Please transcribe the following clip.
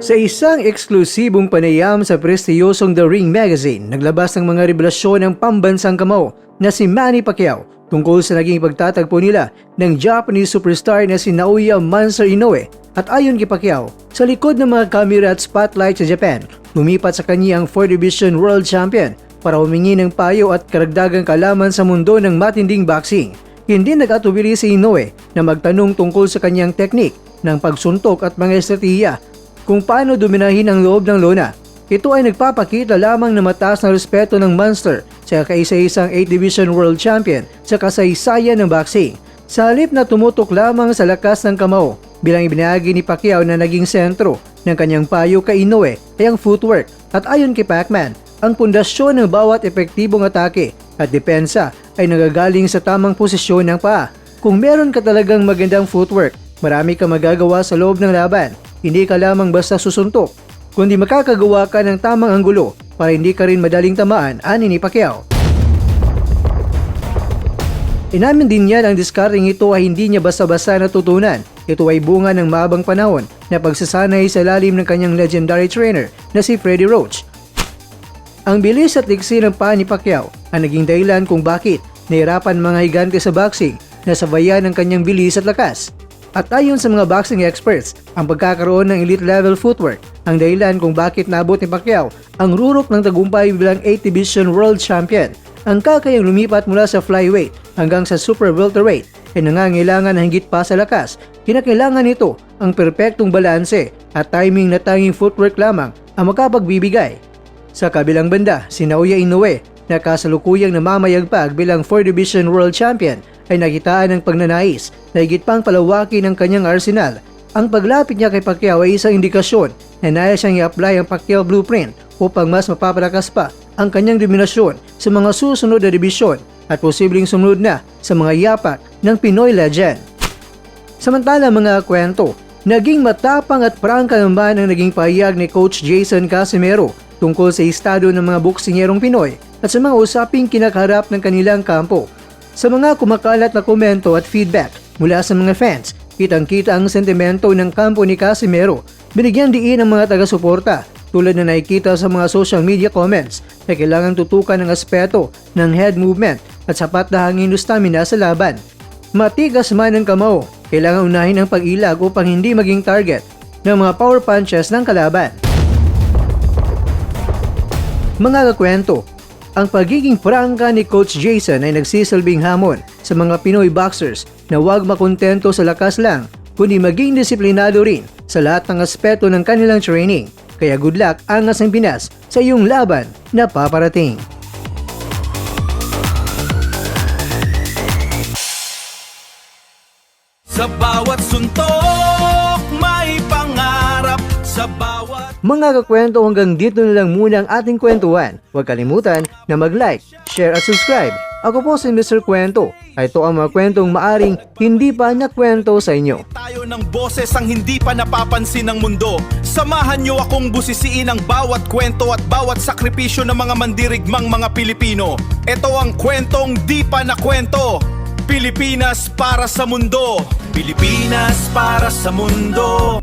Sa isang eksklusibong panayam sa prestiyosong The Ring Magazine, naglabas ng mga revelasyon ng pambansang kamao na si Manny Pacquiao tungkol sa naging pagtatagpo nila ng Japanese superstar na si Naoya Monster Inoue. At ayon kay Pacquiao, sa likod ng mga camera at spotlight sa Japan, lumipat sa kanya ang 4th Division World Champion para humingi ng payo at karagdagang kalaman sa mundo ng matinding boxing. Hindi nag-atubili si Inoue na magtanong tungkol sa kanyang teknik ng pagsuntok at mga estratehiya kung paano dominahin ang loob ng lona. Ito ay nagpapakita lamang na mataas na respeto ng Monster sa kaisa-isang 8th Division World Champion sa kasaysayan ng boxing. Sa halip na tumutok lamang sa lakas ng kamao, bilang ibinahagi ni Pacquiao na naging sentro ng kanyang payo kay Inoue ay ang footwork. At ayon kay Pacman, ang pundasyon ng bawat epektibong atake at depensa ay nagagaling sa tamang posisyon ng paa. Kung meron ka talagang magandang footwork, marami kang magagawa sa loob ng laban. Hindi ka lamang basta susuntok, kundi makakagawa ka ng tamang anggulo para hindi ka rin madaling tamaan, ani ni Pacquiao. Inamin din niya ang diskarting ito ay hindi niya basta-basta natutunan. Ito ay bunga ng mahabang panahon na pagsasanay sa lalim ng kanyang legendary trainer na si Freddie Roach. Ang bilis at liksi ng paa ni Pacquiao ang naging dahilan kung bakit nahirapan mga higante sa boxing na sabayan ng kanyang bilis at lakas. At ayon sa mga boxing experts, ang pagkakaroon ng elite level footwork ang dahilan kung bakit naabot ni Pacquiao ang rurok ng tagumpay bilang 8th Division World Champion. Ang kakayang lumipat mula sa flyweight hanggang sa super welterweight ay nangangailangan na higit pa sa lakas. Kinakailangan nito ang perpektong balanse at timing na tanging footwork lamang ang makapagbibigay. Sa kabilang banda, si Naoya Inoue na kasalukuyang namamayagpag bilang 4th Division World Champion ay nakitaan ng pagnanais na higit pang palawakin ang kanyang arsenal. Ang paglapit niya kay Pacquiao ay isang indikasyon na nais siyang i-apply ang Pacquiao Blueprint upang mas mapapalakas pa ang kanyang dominasyon sa mga susunod na dibisyon at posibleng sumunod na sa mga yapak ng Pinoy legend. Samantala mga kwento, naging matapang at prangka naman ang naging pahayag ni Coach Jason Casimero tungkol sa estado ng mga boksingerong Pinoy at sa mga usaping kinakaharap ng kanilang kampo. Sa mga kumakalat na komento at feedback mula sa mga fans, kitang-kita ang sentimento ng kampo ni Casimero. Binigyan diin ang mga taga-suporta tulad na nakikita sa mga social media comments na kailangang tutukan ng aspeto ng head movement at sapat na hangin o stamina sa laban. Matigas man ang kamao, kailangan unahin ang pag-ilag upang hindi maging target ng mga power punches ng kalaban. Mga kakwento, ang pagiging prangka ni Coach Jason ay nagsisilbing hamon sa mga Pinoy boxers na huwag makontento sa lakas lang, kundi maging disiplinado rin sa lahat ng aspeto ng kanilang training. Kaya good luck angas ang Pinas sa iyong laban na paparating. Sa bawat suntok, may pangarap sa bawat... Mga kakwento, hanggang dito na lang muna ang ating kwentuhan. Huwag kalimutan na mag-like, share at subscribe. Ako po si Mr. Kwento. Ito ang mga kwentong maaring hindi pa nakwento sa inyo. Tayo ng boses ang hindi pa napapansin ng mundo. Samahan niyo akong busisiin ang bawat kwento at bawat sakripisyo ng mga mandirigmang mga Pilipino. Ito ang kwentong di pa nakwento. Pilipinas para sa mundo. Pilipinas para sa mundo.